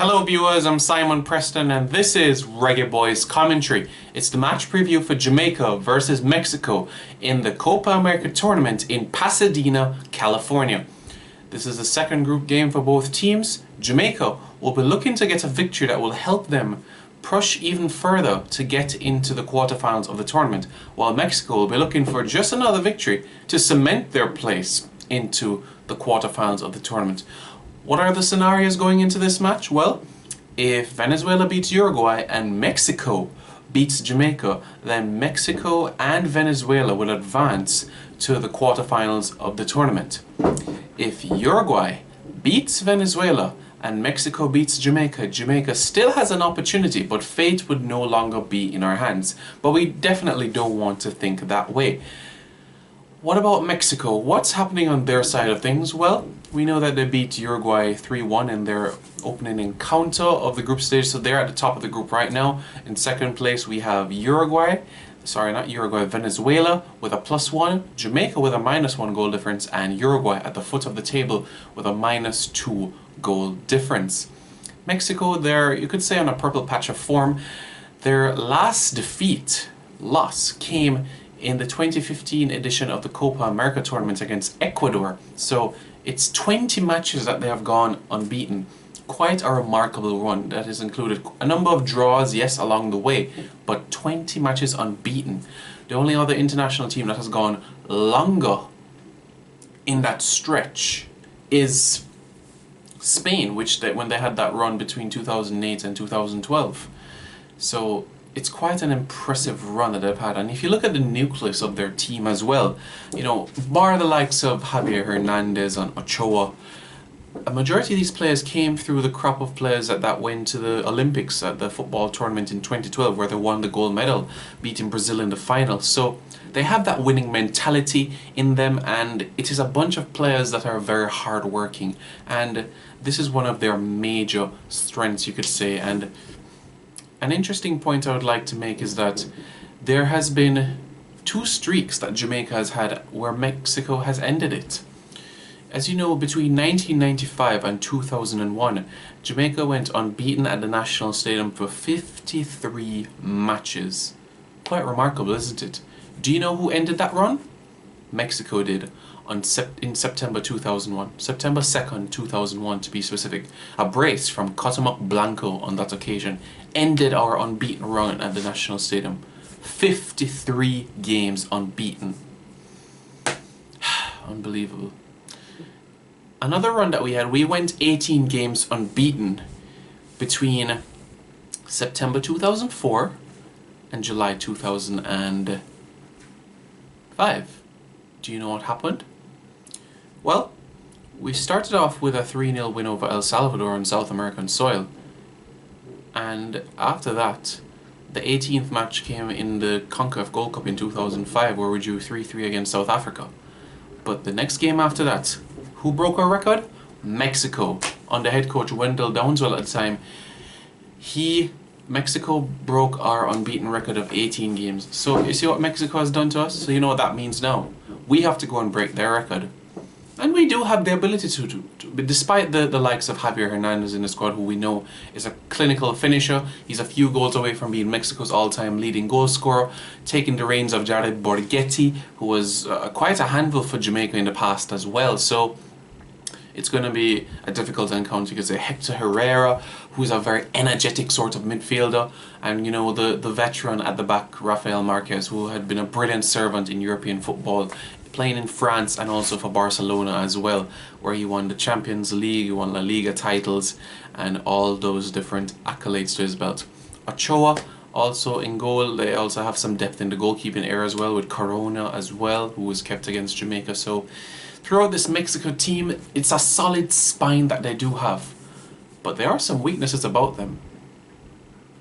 Hello viewers, I'm Simon Preston and this is Reggae Boys Commentary. It's the match preview for Jamaica versus Mexico in the Copa America tournament in Pasadena, California. This is the second group game for both teams. Jamaica will be looking to get a victory that will help them push even further to get into the quarterfinals of the tournament, while Mexico will be looking for just another victory to cement their place into the quarterfinals of the tournament. What are the scenarios going into this match? Well, if Venezuela beats Uruguay and Mexico beats Jamaica, then Mexico and Venezuela will advance to the quarterfinals of the tournament. If Uruguay beats Venezuela and Mexico beats Jamaica, Jamaica still has an opportunity, but fate would no longer be in our hands. But we definitely don't want to think that way. What about Mexico? What's happening on their side of things? Well, we know that they beat Uruguay 3-1 in their opening encounter of the group stage, so they're at the top of the group right now. In second place we have Venezuela with a +1, Jamaica with a -1 goal difference, and Uruguay at the foot of the table with a -2 goal difference. Mexico, they're, you could say, on a purple patch of form. Their last loss came in the 2015 edition of the Copa America tournament against Ecuador. So it's 20 matches that they have gone unbeaten. Quite a remarkable run that has included a number of draws, yes, along the way, but 20 matches unbeaten. The only other international team that has gone longer in that stretch is Spain, when they had that run between 2008 and 2012. So it's quite an impressive run that they've had. And if you look at the nucleus of their team as well, you know, bar the likes of Javier Hernandez and Ochoa, a majority of these players came through the crop of players that went to the Olympics at the football tournament in 2012, where they won the gold medal, beating Brazil in the final. So they have that winning mentality in them, and it is a bunch of players that are very hard-working. And this is one of their major strengths, you could say. And an interesting point I would like to make is that there has been 2 streaks that Jamaica has had where Mexico has ended it. As you know, between 1995 and 2001, Jamaica went unbeaten at the National Stadium for 53 matches. Quite remarkable, isn't it? Do you know who ended that run? Mexico did. In September 2001, September 2nd, 2001 to be specific. A brace from Cuauhtémoc Blanco on that occasion ended our unbeaten run at the National Stadium. 53 games unbeaten. Unbelievable. Another run that we had, we went 18 games unbeaten between September 2004 and July 2005. Do you know what happened? Well, we started off with a 3-0 win over El Salvador on South American soil. And after that, the 18th match came in the CONCACAF Gold Cup in 2005, where we drew 3-3 against South Africa. But the next game after that, who broke our record? Mexico, under head coach Wendell Downswell at the time. Mexico broke our unbeaten record of 18 games. So you see what Mexico has done to us? So you know what that means now. We have to go and break their record. And we do have the ability to despite the likes of Javier Hernandez in the squad, who we know is a clinical finisher. He's a few goals away from being Mexico's all-time leading goal scorer, taking the reins of Jared Borghetti, who was quite a handful for Jamaica in the past as well. So it's going to be a difficult encounter. You could say Hector Herrera, who's a very energetic sort of midfielder, and you know, the veteran at the back, Rafael Marquez, who had been a brilliant servant in European football, playing in France and also for Barcelona as well, where he won the Champions League, he won La Liga titles, and all those different accolades to his belt. Ochoa also in goal. They also have some depth in the goalkeeping area as well, with Corona as well, who was kept against Jamaica. So throughout this Mexico team, it's a solid spine that they do have, but there are some weaknesses about them.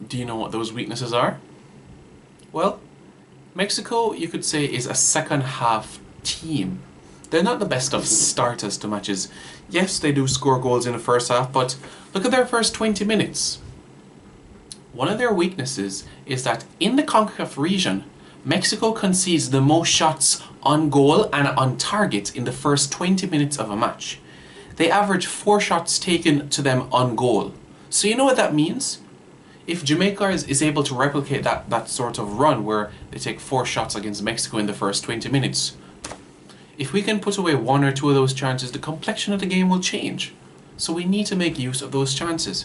Do you know what those weaknesses are? Well, Mexico, you could say, is a second half team. They're not the best of starters to matches. Yes, they do score goals in the first half, but look at their first 20 minutes. One of their weaknesses is that in the CONCACAF region, Mexico concedes the most shots on goal and on target in the first 20 minutes of a match. They average 4 shots taken to them on goal. So you know what that means? If Jamaica is able to replicate that sort of run where they take 4 shots against Mexico in the first 20 minutes, if we can put away 1 or 2 of those chances, the complexion of the game will change. So we need to make use of those chances.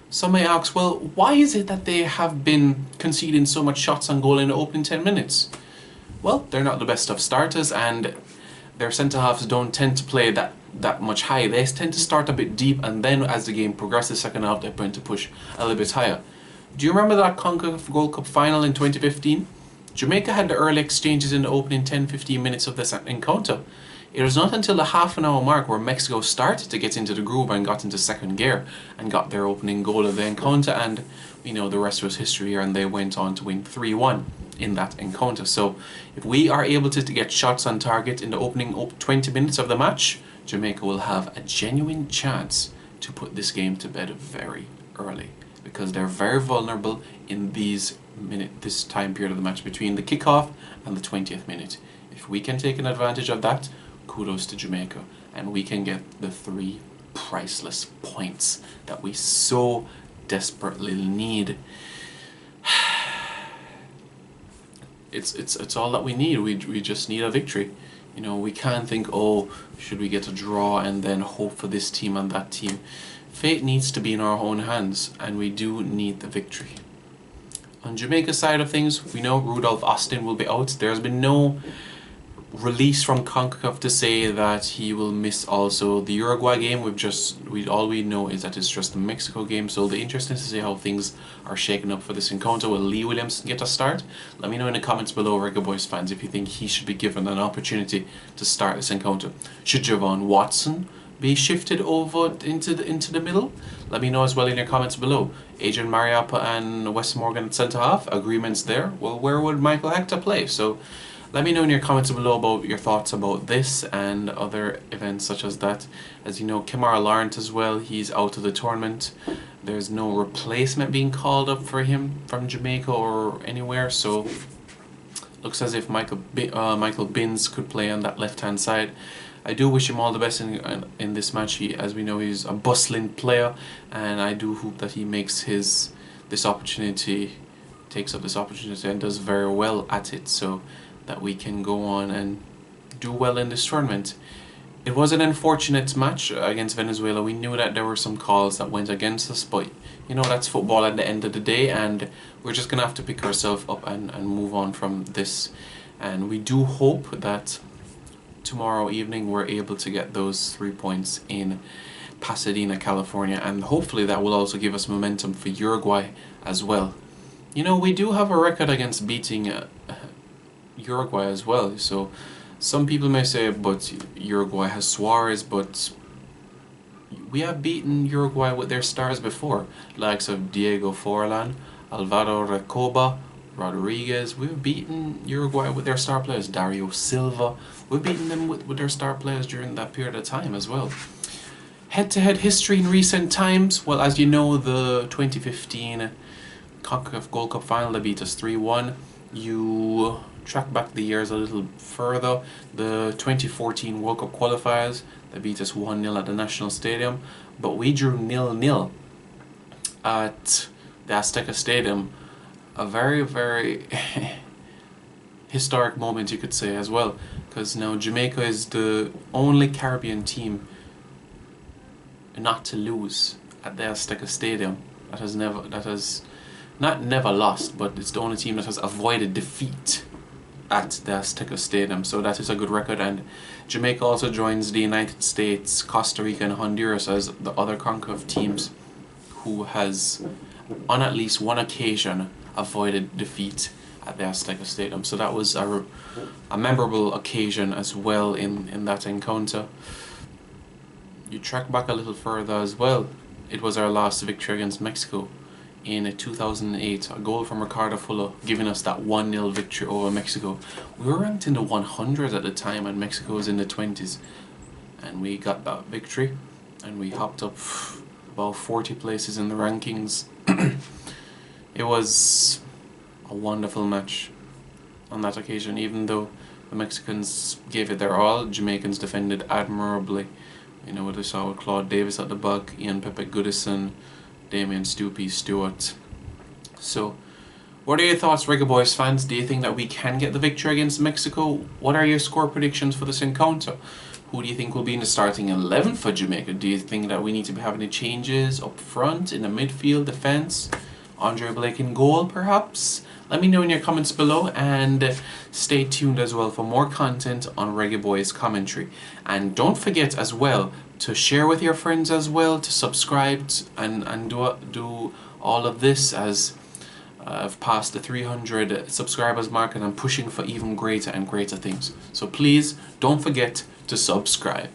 Some may ask, well, why is it that they have been conceding so much shots on goal in the opening 10 minutes? Well, they're not the best of starters, and their centre-halves don't tend to play that much high. They tend to start a bit deep, and then as the game progresses, second half, they're going to push a little bit higher. Do you remember that CONCACAF Gold Cup final in 2015? Jamaica had the early exchanges in the opening 10-15 minutes of this encounter. It was not until the half-an-hour mark where Mexico started to get into the groove and got into second gear and got their opening goal of the encounter, and the rest was history, and they went on to win 3-1 in that encounter. So if we are able to get shots on target in the opening 20 minutes of the match, Jamaica will have a genuine chance to put this game to bed very early, because they're very vulnerable in this time period of the match between the kickoff and the 20th minute. If we can take an advantage of that, kudos to Jamaica, and we can get the 3 priceless points that we so desperately need. It's all that we need. We just need a victory. We can't think, oh, should we get a draw and then hope for this team and that team. Fate needs to be in our own hands, and we do need the victory. On Jamaica's side of things, we know Rudolph Austin will be out. There's been no release from CONCACAF to say that he will miss also the Uruguay game. All we know is that it's just the Mexico game, so it'll be interesting to see how things are shaken up for this encounter. Will Lee Williams get a start? Let me know in the comments below, Reggae Boys fans, if you think he should be given an opportunity to start this encounter. Should Javon Watson be shifted over into the middle? Let me know as well in your comments below. Adrian Mariappa and Wes Morgan at centre half, agreements there. Well, where would Michael Hector play? So let me know in your comments below about your thoughts about this and other events such as that. As you know, Kemar Lawrence as well, he's out of the tournament. There's no replacement being called up for him from Jamaica or anywhere, so looks as if Michael Binns could play on that left-hand side. I do wish him all the best in this match. As we know, he's a bustling player, and I do hope that he makes takes up this opportunity and does very well at it, so that we can go on and do well in this tournament. It was an unfortunate match against Venezuela. We knew that there were some calls that went against us, but that's football at the end of the day, and we're just gonna have to pick ourselves up and move on from this. And we do hope that tomorrow evening we're able to get those 3 points in Pasadena, California, and hopefully that will also give us momentum for Uruguay as well. We do have a record against beating Uruguay as well, so some people may say, but Uruguay has Suarez, but we have beaten Uruguay with their stars before, likes of Diego Forlan, Alvaro Recoba, Rodriguez. We've beaten Uruguay with their star players, Dario Silva. We've beaten them with their star players during that period of time as well. Head-to-head history in recent times, well, as you know, the 2015 CONCACAF Gold Cup final, they beat us 3-1. You track back the years a little further, the 2014 World Cup qualifiers, they beat us 1-0 at the National Stadium, but we drew 0-0 at the Azteca Stadium. A very, very historic moment, you could say, as well, because now Jamaica is the only Caribbean team not to lose at the Azteca Stadium. That has not never lost, but it's the only team that has avoided defeat at the Azteca Stadium, so that is a good record. And Jamaica also joins the United States, Costa Rica and Honduras as the other CONCACAF teams who has, on at least one occasion, avoided defeat at the Azteca Stadium. So that was a memorable occasion as well in that encounter. You track back a little further as well, it was our last victory against Mexico in 2008, a goal from Ricardo Fuller giving us that 1-0 victory over Mexico. We were ranked in the 100s at the time and Mexico was in the 20s, and we got that victory and we hopped up about 40 places in the rankings. It was a wonderful match on that occasion. Even though the Mexicans gave it their all, Jamaicans defended admirably. What I saw with Claude Davis at the back, Ian Pepe Goodison, Damien Stoopy Stewart. So, what are your thoughts, Reggae Boys fans? Do you think that we can get the victory against Mexico? What are your score predictions for this encounter? Who do you think will be in the starting 11 for Jamaica? Do you think that we need to be having any changes up front, in the midfield, defence? Andre Blake in goal, perhaps? Let me know in your comments below, and stay tuned as well for more content on Reggae Boys commentary. And don't forget as well to share with your friends as well, to subscribe and do all of this, as I've passed the 300 subscribers mark and I'm pushing for even greater and greater things. So please don't forget to subscribe.